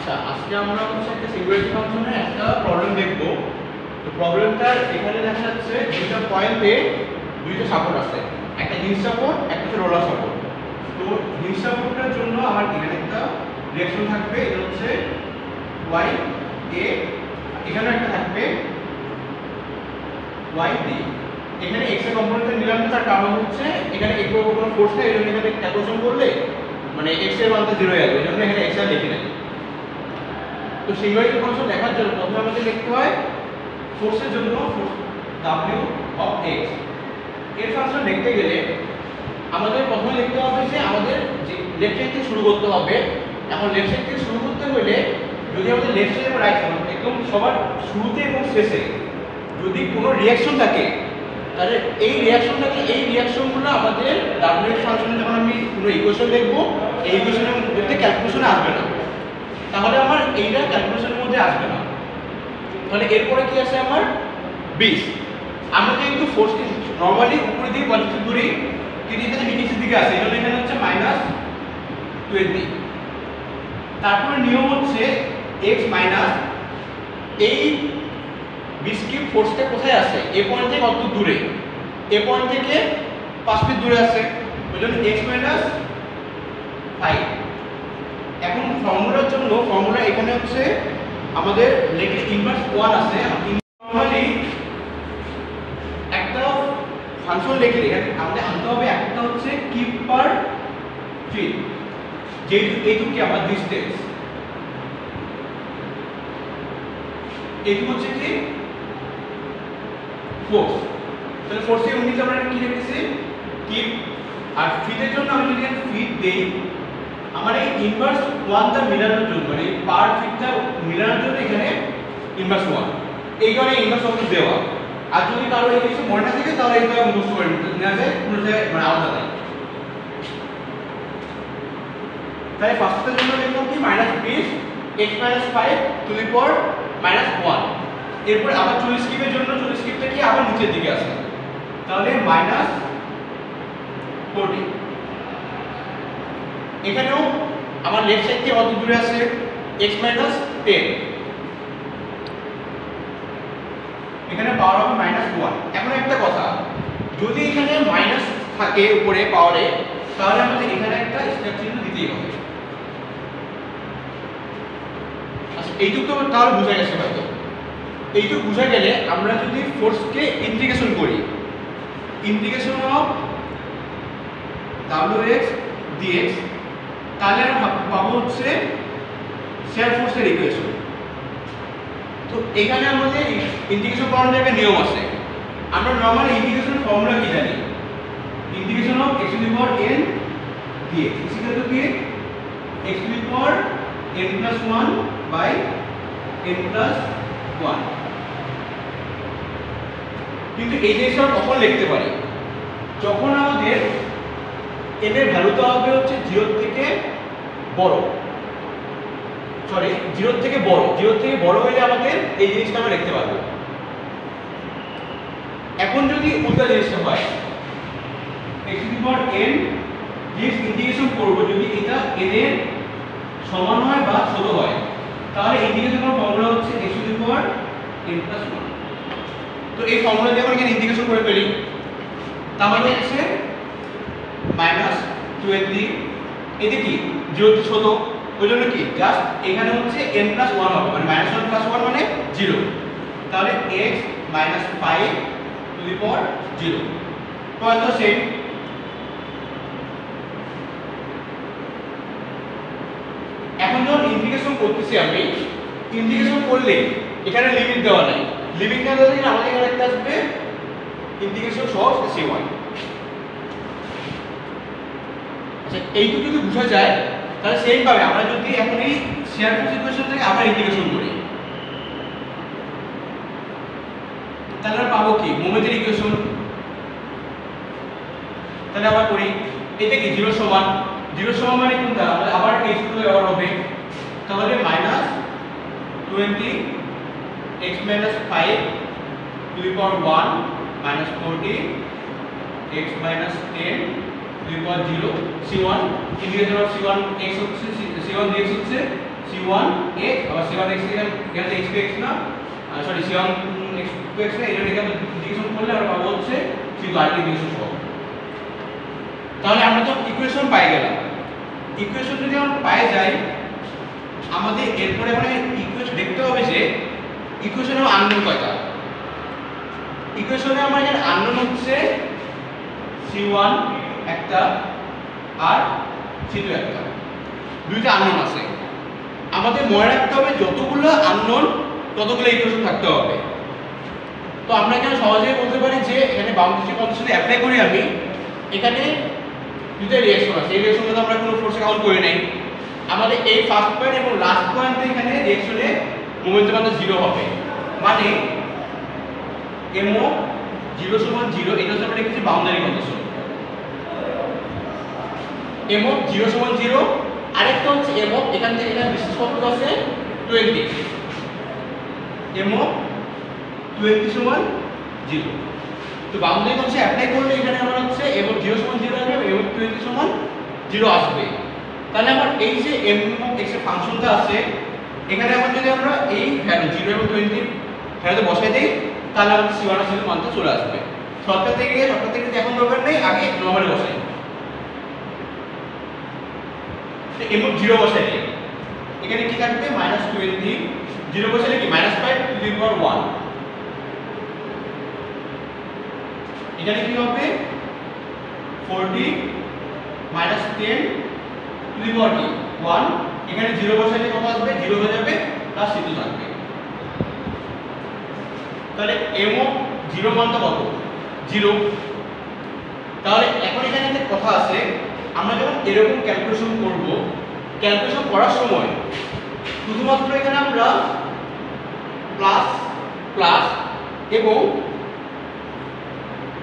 আচ্ছা, আজকে আমরা হচ্ছে একটা সিঙ্গুলারিটি ফাংশনের একটা প্রবলেম দেখব। তো প্রবলেমটার এখানে দেখা যাচ্ছে দুইটা পয়েন্টে দুইটা সাপোর্ট আছে, একটা হিঞ্জ সাপোর্ট, একটা হচ্ছে রোলার সাপোর্ট। তো হিঞ্জ সাপোর্টের জন্য আমার এখানে একটা রিঅ্যাকশন থাকবে, এটা হচ্ছে y a, এখানে একটা থাকবে y d। এখানে x এর কম্পোনেন্টটা নিলাম না, তার কারণ হচ্ছে এখানে x এর উপর কোনো ফোর্স নেই, এজন্য এখানে ক্যালকুলেশন করলে মানে x এর মানটা 0 হয়ে যাবে, এজন্য এখানে x আর লিখি নাই। তো সিঙ্গুলারিটি ফাংশন দেখার জন্য প্রথমে আমাদের লিখতে হয় ফোর্সের জন্য w অফ x। এর ফাংশন লিখতে গেলে আমাদের প্রথমে লিখতে হবে যে আমাদের যে লেফট সাইড থেকে শুরু করতে হবে। এখন লেফট সাইড থেকে শুরু করতে হলে যদি আমাদের লেফট সাইড এবং রাইট সাইড একদম সবার শুরুতে এবং শেষে যদি কোনো রিঅ্যাকশন থাকে, তাহলে এই রিঅ্যাকশনগুলো আমাদের w এর ফাংশনে যখন আমি কোনো ইকুয়েশন লিখবো, এই ইকুয়েশনের মধ্যে ক্যালকুলেশনে আসবে না, তাহলে আমার এইটা ক্যালকুলেশনের মধ্যে আসবে না। তাহলে এরপরে কি আছে আমার 20। আমরা যেহেতু ফোর্সকে নরমালি উপরে দিয়ে পজিটিভ করি, কিন্তু এখানে নিচের দিকে আছে, এজন্য এখানে হচ্ছে -20। তারপরে নিয়ম হচ্ছে x মাইনাস এই 20 কি ফোর্সটা কোথায় আছে, এ পয়েন্ট থেকে কত দূরে, এ পয়েন্ট থেকে 5 ফিট দূরে আছে, ওইজন্য x মাইনাস 5। এখন ফর্মুলার জন্য ফর্মুলা এখানে হচ্ছে আমাদের লেখে ইনভার্স 1 আছে। নরমালি একটা ফাংশন লিখলে এখানে আমাদের আনতে হবে একটা হচ্ছে কিপ পার ফিট, যেহেতু এইটুকু কি আমার ডিসটেন্স, এইটুকু হচ্ছে কি ফোর্স। তাহলে ফোর্সের ইউনিট আমরা কি লিখেছি কিপ, আর ফিটের জন্য আমি যদি ফিট দেই, আমার এই ইনভার্স 1টা মিলানোর জন্য মানে পার ফিটটা মিলানোর জন্য এখানে ইনভার্স 1, এই কারণে ইনভার্স 1 দেওয়া। আর যদি কারো এই কিছু মনে না থাকে তাহলে এটা মুখস্থ করে নেওয়া যায়, কোনো জায়গায় মানে আলাদা নাই। তাই ফার্স্টের জন্য লিখলাম কি -20 x - 5 টু দি পাওয়ার -1। এরপর আবার 40 কিপের জন্য 40 কিপটা কি আবার নিচের দিকে আসে, তাহলে -40। এখানেও আমার লেফট সাইড থেকে কত দূরে আছে x - 10, এখানে পাওয়ার হবে -1। এখন একটা কথা, যদি এখানে মাইনাস থাকে উপরে পাওয়ারে, তাহলে আমাদের এখানে একটা স্টার চিহ্ন দিতেই হবে। আচ্ছা, এইটুকু তো তাহলে বোঝা গেছে হয়তো। এইটুকু বোঝা গেলে আমরা যদি ফোর্সকে ইন্টিগ্রেশন করি, ইন্টিগ্রেশন অফ wx dx, তাহলে আমরা পাবো হচ্ছে শেয়ার ফোর্সের ইকুয়েশন। তো এখানে আমাদের ইন্টিগ্রেশন করার একটা নিয়ম আছে। আমরা নরমাল ইন্টিগ্রেশন ফর্মুলা কি জানি, integration of x to the power n dx equal to কি x to the power n plus 1 by n plus 1। কিন্তু এই জিনিসটা কখন লিখতে পারি, যখন আমাদের n এর ভ্যালুটা হবে হচ্ছে 0 থেকে বড়, সরি 0 থেকে বড়, 0 থেকে বড় হলে আমাদের এই জিনিসটা আমরা লিখতে পারবো। এখন যদি উল্টা জিনিসটা হয়, x to the power n dx integration করব, যদি এটা n এর সমান হয় বা ছোট হয়, তাহলে ইন্টিগ্রেশন করার ফর্মুলা হচ্ছে x to the power n plus 1। তো এই ফর্মুলা দিয়ে আমরা এখানে ইন্টিগ্রেশন করে ফেলি, তাহলে হচ্ছে -20, এটা কি 0 থেকে ছোট, ওই জন্য কি জাস্ট এখানে হচ্ছে n প্লাস 1 হবে, মানে -1 প্লাস 1 মানে 0, তাহলে x - 5 টু দি পাওয়ার 0। তো সেম এখন যখন ইন্টিগ্রেশন করতেছি, আমি ইন্টিগ্রেশন করলে এখানে লিমিট দেওয়া নাই, লিমিট না দিলে আমাদের এখানে একটা আসবে ইন্টিগ্রেশন সহ c1। আচ্ছা, এইটুকু যদি বোঝা যায়, তাহলে সেম ভাবে আমরা যদি এখন এই শেয়ার ফোর্স ইকুয়েশন থেকে আবার ইন্টিগ্রেশন করি, তাহলে আমরা পাবো কি মোমেন্টের ইকুয়েশন। তাহলে আবার করি, এটা কি 0 সমান, 0 সমান মানে কোনটা, আমরা আবার এই সূত্র ব্যবহার হবে, তাহলে -20 x - 5 two the power 1 -40 x - 10 two the power 0 c1। Integration of c1 x হচ্ছে c1 dx হচ্ছে c1 c1 x আবার c1 x এখানে x to x না sorry c1 x to x না এটা এখানে ইন্টিগ্রেশন করলে আমরা পাবো হচ্ছে c2 আর ইন্টিগ্রেশন সহ। তাহলে আমরা তো ইকুয়েশন পাই গেলাম। ইকুয়েশন যদি আমরা পাই যাই আমাদের এরপরে মানে ইকুয়েশন দেখতে হবে যে ইকুয়েশনে আননোন কয়টা। ইকুয়েশনে আমার এখানে আননোন হচ্ছে c1 একটা আর c2 একটা, দুইটা আননোন আছে। আমাদের মনে রাখতে হবে যতগুলো আননোন ততগুলো ইকুয়েশন থাকতে হবে। তো আমরা এখানে সহজেই বলতে পারি যে এখানে বাউন্ডারি কন্ডিশনে অ্যাপ্লাই করি আমি, এখানে দুটো রিঅ্যাকশন আছে, এই রিঅ্যাকশনগুলো আমরা কোনো ফোর্স কাউন্ট করি নাই। আমাদের এই ফার্স্ট পয়েন্ট এবং লাস্ট পয়েন্টে এখানে রিঅ্যাকশনে মোমেন্টাম মান 0 হবে, মানে MO 0 সমান 0 এটা হচ্ছে আমরা লিখেছি বাউন্ডারি কন্ডিশন। MO 0 সমান 0, আরেকটা হচ্ছে MO এখান থেকে এখানে বিশেষ কত আছে 20, MO 20 সমান 0। তো বাউন্ডারি কন্ডিশন অ্যাপ্লাই করলে এখানে আমার হচ্ছে MO 0 সমান 0 আসবে, MO 20 সমান 0 আসবে। তাহলে আমার এই যে m এবং x এর ফাংশনটা আছে এখানে এখন যদি আমরা এই ভ্যালু 0 এবং 20 ভ্যালুতে বসাই দেই তাহলে আমাদের c1 এর মানটা চলে আসবে। শর্টকাট থেকে এখন দরকার নেই, আগে নরমালি বসাই। তো m 0 বসাই দেই, এখানে কি থাকবে -20, 0 বসালে কি -5 টু দি পাওয়ার 1, এখানে কি হবে 40 -10 টু দি পাওয়ার 1, এখানে 0 বসালে কত আসবে 0 হয়ে যাবে প্লাস c2 থাকবে। তাহলে m 0 মানটা কত 0। তাহলে এখন এখানে একটা কথা আছে, আমরা যখন এরকম ক্যালকুলেশন করব, ক্যালকুলেশন করার সময় শুধুমাত্র এখানে আমরা প্লাস প্লাস এবং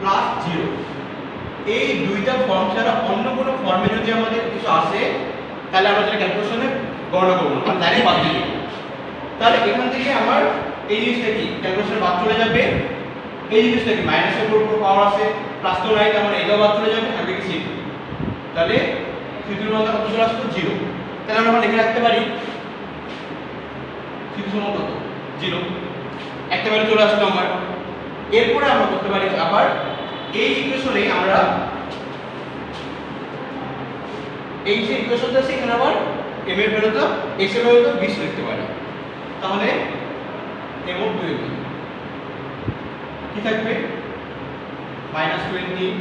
প্লাস 0 এই দুইটা ফর্ম ছাড়া অন্য কোনো ফর্মে যদি আমাদের কিছু আসে তাহলে আমরা সেটা ক্যালকুলেশনে গণনা করব না, আমরা ডাইরেক্ট বাদ দিয়ে দেব। তাহলে এখান থেকে আমার এই জিনিসটা কি ক্যালকুলেশনে বাদ চলে যাবে, এই জিনিসটা কি মাইনাসের উপর পাওয়ার আছে প্লাস তো নাই, তার মানে এটাও বাদ চলে যাবে, থাকবে কি c2। তাহলে c2 এর মান কত চলে আসবে 0। তাহলে আমরা লিখে রাখতে পারি c2 সমান কত 0, একটা ভ্যালু চলে আসলো আমার। এরপরে আমরা করতে পারি আবার এই ইকুয়েশনে আমরা এই যে ইকুয়েশনটা আছে এখানে আবার m এর ভ্যালুটা x এর ভ্যালুটা 20 লিখতে পারি। তাহলে m অফ 20 কি থাকবে -20,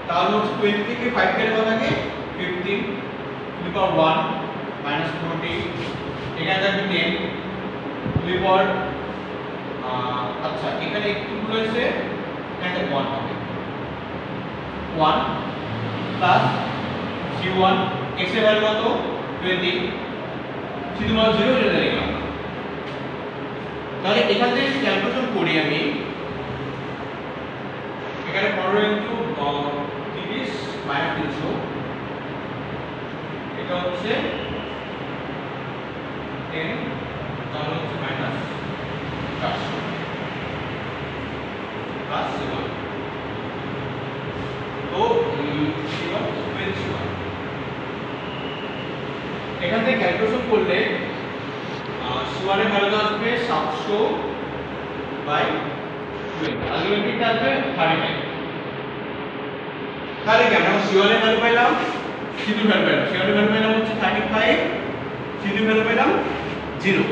তাহলে হচ্ছে 20 থেকে 5 কেটে কত থাকে 15 টু দি পাওয়ার 1 -40, এখানে থাকবে 10 টু দি পাওয়ার আচ্ছা এখানে একটু ভুল হয়েছে, এখানে 1 হবে 1 প্লাস c1 x এর ভ্যালু কত 20, c2 মান 0 এটা লিখলাম। তাহলে এখান থেকে ক্যালকুলেশন করি আমি, এখানে 15 ইনটু 30 -300, এটা হচ্ছে 10, তাহলে হচ্ছে -400 প্লাস c1, তো c1 21। এখান থেকে ক্যালকুলেশন করলে c1 এর ভ্যালু আসবে 700/20, আলটিমেটলি আসবে 35। তাহলে কি আমরা c1 এর ভ্যালু পাইলাম, c2 এর ভ্যালু পাইলাম, c1 এর ভ্যালু পাইলাম হচ্ছে 35, c2 এর ভ্যালু পাইলাম 0।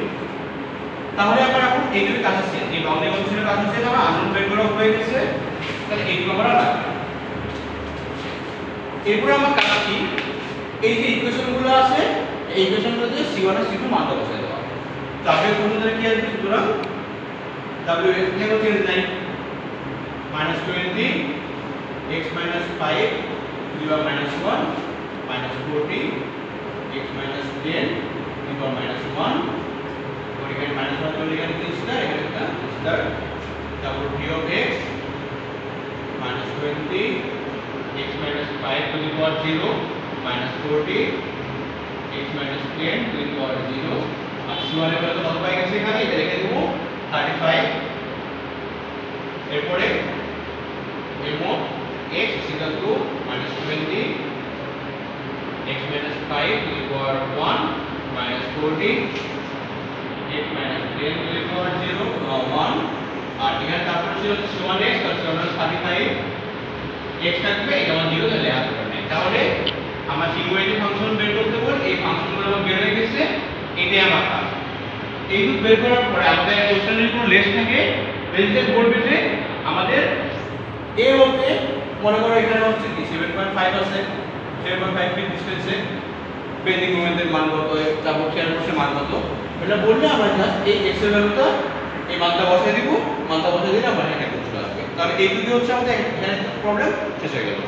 তাহলে আমরা এখন এইগুলো কাজ আছে, এই বাউন্ডারি কন্ডিশনের কাজ আছে, আমরা আননোন বের করা হয়ে গেছে, তাহলে এইগুলো আমরা রাখলাম। এরপর আমরা কাজ কি এই যে ইকুয়েশনগুলো আছে এই ইকুয়েশনগুলোতে c1 আর c2 মানটা বসাই দেওয়া। তাহলে তোমাদের কি আসবে, সুতরাং w এর থেকে চেঞ্জ নাই -20 x - 5 to the power -1 -40 x - 10 to the power -1, और এখানে -1 চলে গেলে কি স্টার, এখানে একটা স্টার, তারপর d of x -20 x - 5 to the power 0 -40 x - 10 to the power 0, R c1 এর ভ্যালু কত পাই গেছে এখানে, এটা লিখে দেব 35। এরপরে m of x = -20 x minus 5 to the power 1 minus 14 x minus 10 to the power 0 1 আর এখানে তারপর ছিল সমান x আর সমান 35 x থাকবে এটা আমার 0 তাহলে আর দরকার নেই। তাহলে আমার সিঙ্গুলারিটি ফাংশন বের করতে বল এই ফাংশনগুলো আমার বের হয়ে গেছে, এটাই আমার কাজ। এইটুকু বের করার পরে আমাদের কোশ্চেনের কোনো লেস থাকে, লেসে বলবে যে আমাদের এ হতে মনে করো এখানে হচ্ছে কি 7.5 আছে, 7.5 ফিট ডিসটেন্সে বেন্ডিং মোমেন্টের মান কত, তারপর শেয়ার ফোর্সের মান কত, এটা বললে আমরা জাস্ট এই x এর ভ্যালুটা এই মানটা বসাই দিব, মানটা বসাই দিলে আমরা এটা করতে আসবে। তাহলে এইটুকু হচ্ছে আমাদের এখানে প্রবলেম শেষ হয়ে গেল।